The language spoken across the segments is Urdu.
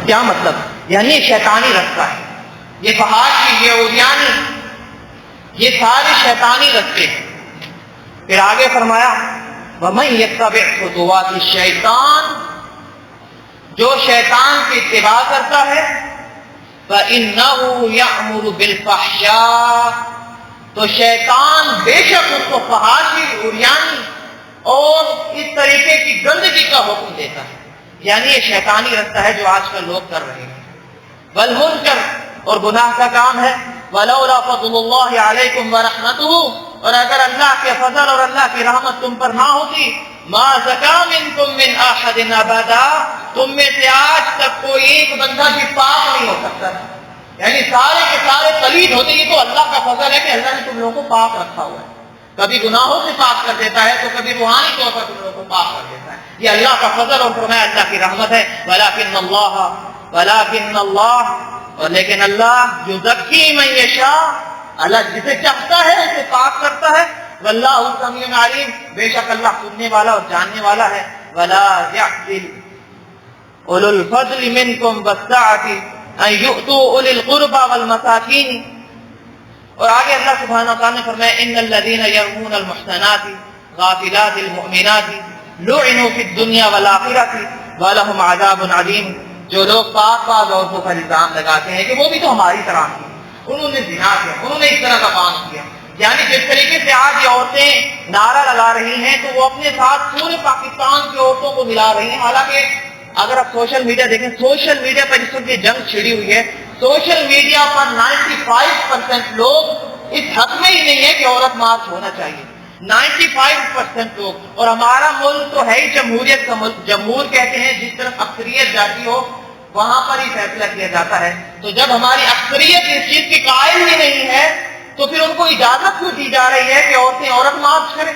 کیا مطلب؟ یعنی شیطانی رستہ ہے یہ فحاشی، یہ عریانی، یہ سارے شیطانی رستے ہیں۔ پھر آگے فرمایا وَمَن يَتَّبِعْ خُطُوَاتِ الشَّيْطَانِ، جو شیطان کی اتباع کرتا ہے فَإِنَّهُ يَأْمُرُ بِالْفَحْشَاءِ، تو شیطان بے شک اس کو فحاشی، عریانی اور اس طریقے کی گندگی کا حکم دیتا ہے۔ یعنی یہ شیطانی رستہ ہے جو آج کل لوگ کر رہے ہیں۔ والمنکر، اور گناہ کا کام ہے وَلَوْلَا فَضْلُ اللَّهِ عَلَيْكُمْ وَرَحْمَتُهُ، اور اگر اللہ کے فضل اور اللہ کی رحمت تم پر نہ ہوتی مَا زَكَىٰ مِنكُم مِّنْ أَحَدٍ أَبَدًا، تم میں سے آج تک کوئی ایک بندہ بھی پاک نہیں ہو سکتا، یعنی سارے کے سارے پلید ہوتے۔ یہ تو اللہ کا فضل ہے کہ اللہ نے تم لوگوں کو پاک رکھا ہوا ہے، کبھی گناہوں سے پاک کر دیتا ہے تو کبھی روحانی طور پر تم لوگوں کو پاک کر دیتا ہے۔ یہ اللہ کا فضل اور فرمایا اللہ کی رحمت ہے۔ وَلَٰكِنَّ اللَّهَ، اور لیکن اللہ یزکی من یشاء، اللہ جسے چاہتا ہے اسے پاک کرتا ہے۔ واللہ سمیع علیم، بے شک اللہ سننے والا اور جاننے والا ہے۔ ولا یعدل اولو الفضل منکم والسعة ان یؤتوا اولی القربى والمساکین، اور آگے اللہ سبحانہ وتعالیٰ نے فرمایا ان الذین یرمون المحصنات غافلات المؤمنات لعنوا فی الدنیا والآخرۃ ولہم عذاب علیم، جو لوگ پاک عورتوں پر الزام لگاتے ہیں کہ وہ بھی تو ہماری طرح کی، انہوں نے زنا کیا، انہوں نے اس طرح کا کام کیا، یعنی جس طریقے سے آج یہ عورتیں نعرہ لگا رہی ہیں تو وہ اپنے ساتھ پورے پاکستان کی عورتوں کو ملا رہی ہیں۔ حالانکہ اگر آپ سوشل میڈیا دیکھیں، سوشل میڈیا پر اس وقت یہ جنگ چھڑی ہوئی ہے، سوشل میڈیا پر 95% لوگ اس حق میں ہی نہیں ہے کہ عورت مارچ ہونا چاہیے، 95% لوگ۔ اور ہمارا ملک تو ہے ہی جمہوریت کا ملک، جمہور کہتے ہیں جس طرف اکثریت جاتی ہو وہاں پر ہی فیصلہ کیا جاتا ہے۔ تو جب ہماری اکثریت اس چیز کی قائل ہی نہیں ہے تو پھر ان کو اجازت کیوں دی جا رہی ہے کہ عورت مارچ کریں؟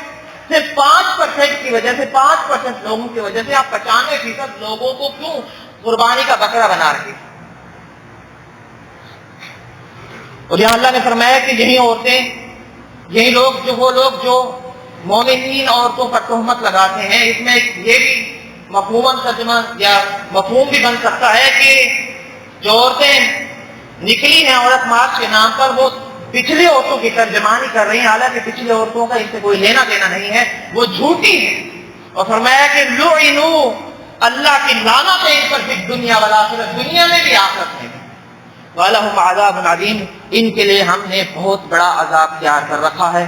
صرف 5% کی وجہ سے، 5% لوگوں کی وجہ سے آپ 95% لوگوں کو کیوں قربانی کا بکرا بنا رہے ہیں؟ اور یہاں اللہ نے فرمایا کہ یہی عورتیں، یہی لوگ جو مومنین عورتوں پر تہمت لگاتے ہیں، اس میں یہ بھی مفہوماً ترجمہ یا مفہوم بھی بن سکتا ہے کہ جو عورتیں نکلی ہیں عورت مارچ کے نام پر وہ پچھلی عورتوں کی ترجمانی کر رہی ہیں، حالانکہ پچھلی عورتوں کا ان سے کوئی لینا دینا نہیں ہے، وہ جھوٹی ہیں۔ اور فرمایا کہ لعنوا، اللہ کی لعنت ہے ان پر فی الدنیا والآخرۃ، دنیا میں بھی آخرت میں بھی۔ وَلَهُمْ عَذَابٌ عَلِيمٌ، ان کے لیے ہم نے بہت بڑا عذاب تیار کر رکھا ہے۔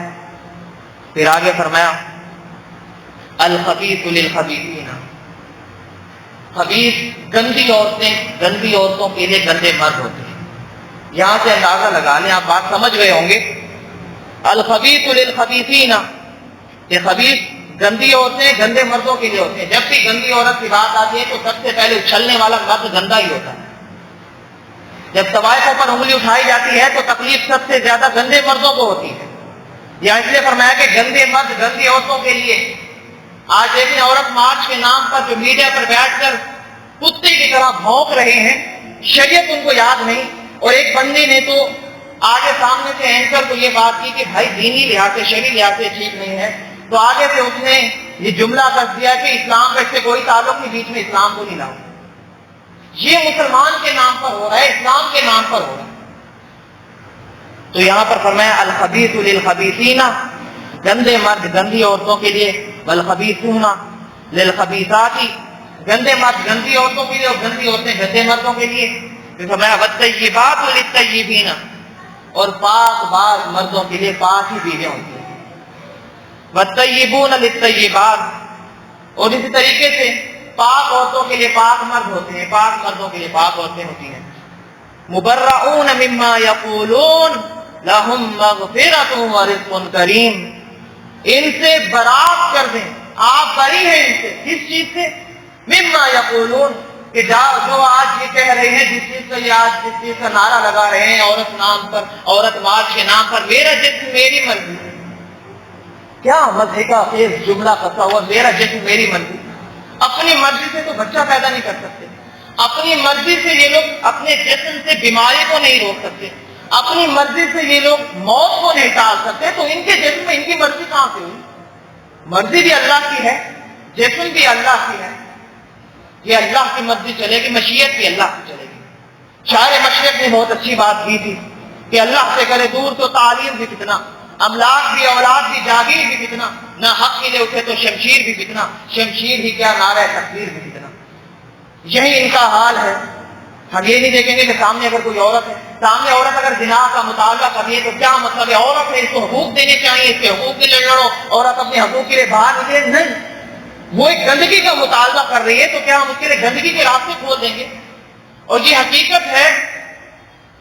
پھر آگے فرمایا الخبیث للخبیثین، خبیث گندی عورتوں کے لیے گندے مرد ہوتے ہیں۔ یہاں سے اندازہ لگا لیں، آپ بات سمجھ گئے ہوں گے۔ الخبیث للخبیثین، یہ خبیث گندی عورتیں گندے مردوں کے لیے ہوتے ہیں۔ جب بھی گندی عورت کی بات آتی ہے تو سب سے پہلے اچھلنے والا مرد گندا ہی ہوتا ہے۔ جب طوائفوں پر انگلی اٹھائی جاتی ہے تو تکلیف سب سے زیادہ گندے مردوں کو ہوتی ہے۔ یا اس لیے فرمایا کہ گندے مرد گندی عورتوں کے لیے۔ آج دیکھیں عورت مارچ کے نام پر جو میڈیا پر بیٹھ کر کتے کی طرح بھونک رہے ہیں، شریعت ان کو یاد نہیں۔ اور ایک بندے نے تو آگے سامنے سے اینکر کو یہ بات کی کہ بھائی دینی لحاظ سے، شرعی لحاظ سے ٹھیک نہیں ہے، تو آگے سے اس نے یہ جملہ کر دیا کہ اسلام کا اس سے کوئی تعلق نہیں، بیچ میں اسلام کو نہیں لاؤ۔ یہ مسلمان کے نام پر ہو رہا ہے، اسلام کے نام پر ہو رہا ہے۔ تو یہاں پر فرمایا الخبیث للخبیثین، گندے مرد گندی عورتوں کے لیے، والخبیثون للخبیثات، گندے مرد گندی عورتوں کے لیے اور گندی عورتیں گندے مردوں کے لیے۔ پھر فرمایا والطیبات للطیبین، اور پاک باز مردوں کے لیے پاک ہی بیویاں ہوتی ہیں۔ والطیبون للطیبات، اور اسی طریقے سے پاک عورتوں کے لیے پاک مرد ہوتے ہیں، پاک مردوں کے لیے پاک عورتیں ہوتی ہیں۔ مبرؤون مما یقولون لہم مغفرۃ ورزق کریم، ان سے برات کر دیں، آپ بری ہیں ان سے۔ کس چیز سے؟ مما یقولون، کہ جو آج یہ کہہ رہے ہیں، جس چیز کا نعرہ لگا رہے ہیں عورت نام پر، عورت مارچ کے نام پر، میرا جسم میری مرضی۔ کیا مزے کا خیز جملہ پھنسا ہوا، میرا جسم میری مرضی۔ اپنی مرضی سے تو بچہ پیدا نہیں کر سکتے، اپنی مرضی سے یہ لوگ اپنے جسم سے بیماری کو نہیں روک سکتے، اپنی مرضی سے یہ لوگ موت کو نہیں ٹال سکتے، تو ان کے جسم میں ان کی مرضی کہاں سے ہوئی؟ مرضی بھی اللہ کی ہے، جسم بھی اللہ کی ہے۔ یہ اللہ کی مرضی چلے گی، مشیت بھی اللہ کی چلے گی۔ شاعر مشرق نے بہت اچھی بات کی تھی کہ اللہ سے کرے دور تو تعلیم بھی کتنا، املاک بھی، اولاد بھی، جاگیر بھی کتنا، نہ حق کے لیے اٹھے تو شمشیر بھی کتنا، شمشیر ہی کیا نعرہ تکبیر بھی کتنا۔ یہی ان کا حال ہے۔ ہم یہ نہیں دیکھیں گے کہ سامنے اگر کوئی عورت ہے، سامنے عورت اگر زنا کا مطالبہ کر رہی ہے تو کیا مطلب ہے عورت ہے اس کو حقوق دینے چاہیے، اس کے حقوق کے لیے لڑو، عورت اپنے حقوق کے لیے باہر نکلے؟ نہیں، وہ ایک گندگی کا مطالبہ کر رہی ہے تو کیا ہم اس کے لیے گندگی کے راستے کھول دیں گے؟ اور یہ حقیقت ہے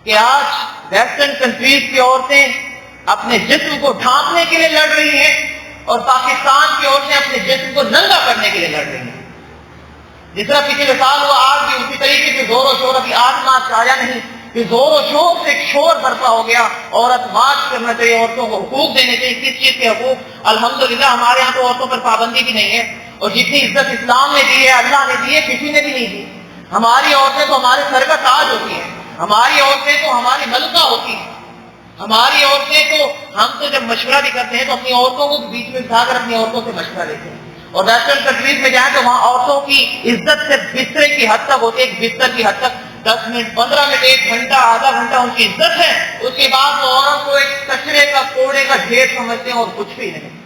کہ آج ویسٹرن کنٹریز کی عورتیں اپنے جسم کو ڈھانپنے کے لیے لڑ رہی ہیں اور پاکستان کی عورتیں اپنے جسم کو ننگا کرنے کے لیے لڑ رہی ہیں۔ جس طرح پچھلے سال ہوا آج بھی اسی طریقے سے زور و شور، ابھی آج مارچ آیا نہیں کہ زور و شور سے ایک شور برپا ہو گیا، عورت مارچ کرنا چاہیے، عورتوں کو حقوق دینے چاہیے۔ کس چیز کے حقوق؟ الحمدللہ ہمارے یہاں تو عورتوں پر پابندی بھی نہیں ہے، اور جتنی عزت اسلام نے دی ہے، اللہ نے دی ہے، کسی نے بھی نہیں دی۔ ہماری عورتیں تو ہمارے سر کا تاج ہوتی ہیں، ہماری عورتیں تو ہماری ملکہ ہوتی ہیں، ہماری عورتیں تو، ہم تو جب مشورہ بھی کرتے ہیں تو اپنی عورتوں کو بیچ میں بٹھا کر اپنی عورتوں سے مشورہ لیتے ہیں۔ اور ویسٹرن کنٹریز میں جائیں تو وہاں عورتوں کی عزت سے بسترے کی حد تک ہوتی ہے، ایک بستر کی حد تک 10 منٹ 15 منٹ 1 گھنٹہ آدھا گھنٹہ ان کی عزت ہے، اس کے بعد وہ عورت کو ایک کچرے کا کوڑے کا ڈھیر سمجھتے ہیں اور کچھ بھی نہیں۔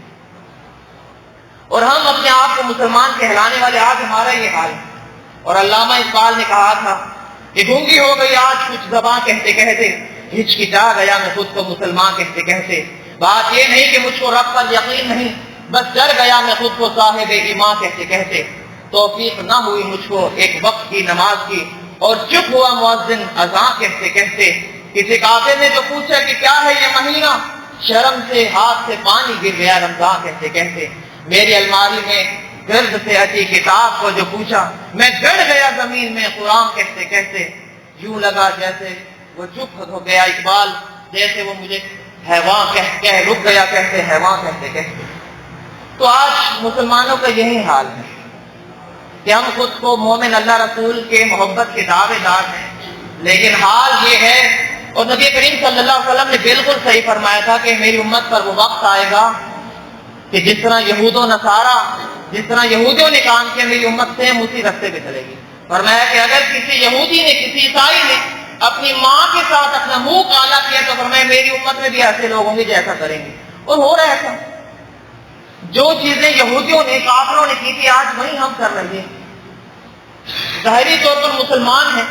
اور ہم اپنے آپ کو مسلمان کہلانے والے، آج ہمارا یہ حال ہے۔ اور علامہ اقبال نے کہا تھا کہ گونگی ہو گئی آج کچھ زباں کہتے کہتے، ہچکچا گیا میں خود کو مسلمان کہتے کہتے۔ بات یہ نہیں کہ مجھ کو رب پر یقین نہیں، بس ڈر گیا میں خود کو صاحب ایمان کہتے کہتے۔ توفیق نہ ہوئی مجھ کو ایک وقت کی نماز کی، اور چپ ہوا مؤذن اذان کہتے کہتے۔ کسی کافر نے جو پوچھا کہ کیا ہے یہ مہینہ، شرم سے ہاتھ سے پانی گر گیا رمضان کہتے کہتے۔ میری الماری میں گرد سے اچھی کتاب کو جو پوچھا، میں گڑ گیا زمین میں قرآن کہتے کہتے۔ یوں لگا جیسے وہ چپ ہو گیا اقبال، جیسے وہ مجھے حیوان کہہ رک گیا کہتے حیوان کہتے کہتے۔ تو آج مسلمانوں کا یہی حال ہے کہ ہم خود کو مومن اللہ رسول کے محبت کے دعوے دار ہیں، لیکن حال یہ ہے، اور نبی کریم صلی اللہ علیہ وسلم نے بالکل صحیح فرمایا تھا کہ میری امت پر وہ وقت آئے گا کہ جس طرح یہود و نصارہ، جس طرح یہودیوں نے کام کیا، میری امت سے اسی رستے پہ چلے گی۔ فرمایا کہ اگر کسی یہودی نے، کسی عیسائی نے اپنی ماں کے ساتھ اپنا منہ کالا کیا تو فرمایا میری امت میں بھی ایسے لوگ ہوں گے جیسا کریں گے۔ اور ہو رہا تھا، جو چیزیں یہودیوں نے، کافروں نے کی تھی، آج وہی ہم کر رہے ہیں۔ ظاہری طور پر مسلمان ہیں،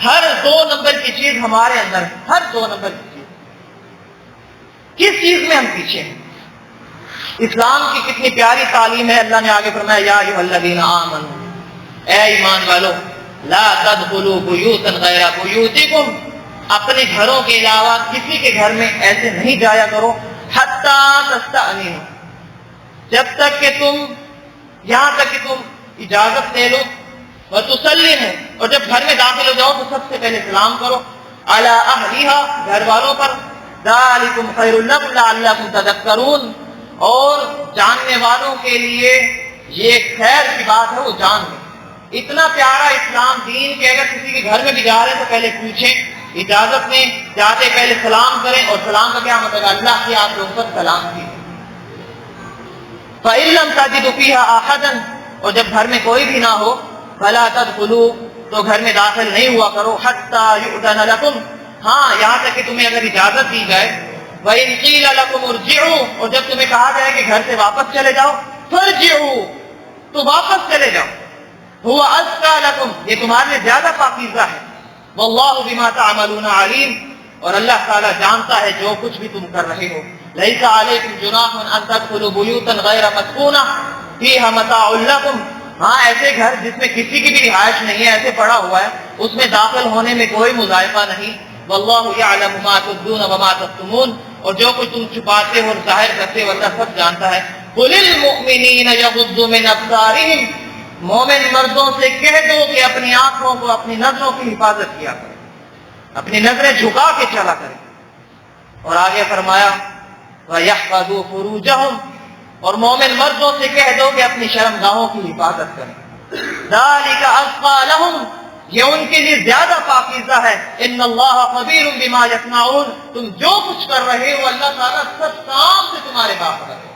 ہر 2 نمبر کی چیز ہمارے اندر ہے، ہر 2 نمبر کی چیز۔ کس چیز میں ہم پیچھے ہیں؟ اسلام کی کتنی پیاری تعلیم ہے، اللہ نے آگے فرمایا یا ایھا الذین آمنوا، اے ایمان والو، لا تدخلوا بیوتا غیر بیوتکم، اپنے گھروں کے علاوہ کسی کے گھر میں ایسے نہیں جایا کرو، حتی تستأنسوا، جب تک کہ تم، یہاں تک کہ تم اجازت لے لو، وتسلموا، اور جب گھر میں داخل ہو جاؤ تو سب سے پہلے سلام کرو، علی اہلھا، گھر والوں پر، ذالکم خیر لکم لعلکم تذکرون، اور جاننے والوں کے لیے یہ خیر کی بات ہے، وہ جان لیں۔ اتنا پیارا اسلام دین کہ اگر کسی کے گھر میں بھی جا رہے ہیں تو پہلے پوچھیں، اجازت لیں، جاتے پہلے سلام کریں، اور سلام کا کیا مطلب ہے؟ اللہ کی آپ لوگوں پر سلام کی۔ فَإِن لَّمْ تَجِدُوا فِيهَا أَحَدًا، اور جب گھر میں کوئی بھی نہ ہو، فَلَا تَدْخُلُوا، تو گھر میں داخل نہیں ہوا کرو، حَتَّى يُؤْذَنَ لَكُمْ، ہاں یہاں تک کہ تمہیں اگر اجازت دی جائے، وَإِن قِيلَ لَكُمُ ارْجِعُوا، اور جب تمہیں کہا جائے کہ گھر سے واپس چلے جاؤ، فَارْجِعُوا، تو واپس چلے جاؤ، هُوَ أَزْكَىٰ لَكُمْ، یہ تمہارے لیے زیادہ پاکیزہ ہے، وَاللَّهُ بِمَا تَعْمَلُونَ عَلِيمٌ، اور اللہ تعالیٰ جانتا ہے جو کچھ بھی تم کر رہے ہو۔ لَيْسَ عَلَيْكُمْ جُنَاحٌ أَن تَدْخُلُوا بُيُوتًا غَيْرَ مَسْكُونَةٍ فِيهَا مَتَاعٌ لَكُمْ، ہاں ایسے گھر جس میں کسی کی بھی رہائش نہیں ہے، ایسے پڑا ہوا ہے، اس میں داخل ہونے میں کوئی مذائقہ نہیں۔ وَاللَّهُ يَعْلَمُ مَا تُبْدُونَ وَمَا تَكْتُمُونَ، اور جو کچھ تم چھپاتے ہو اور ظاہر کرتے ہو اللہ سب جانتا ہے۔ قُلِ الْمُؤْمِنِينَ يَغُضُّوا مِنْ أَبْصَارِهِمْ، مومن مردوں سے کہہ دو کہ اپنی آنکھوں کو، اپنی نظروں کی حفاظت کیا کریں، اپنی نظریں جھکا کے چلا کریں۔ اور آگے فرمایا وَيَحْفَظُوا فُرُوجَهُمْ، اور مومن مردوں سے کہہ دو کہ اپنی شرمگاہوں کی حفاظت کریں۔ ذَلِكَ أَزْكَىٰ لَهُمْ، یہ ان کے لیے زیادہ پاکیزہ ہے۔ ان اللہ خبیر بما یصنعون، تم جو کچھ کر رہے ہو اللہ تعالیٰ سب کام سے تمہارے باخبر ہے۔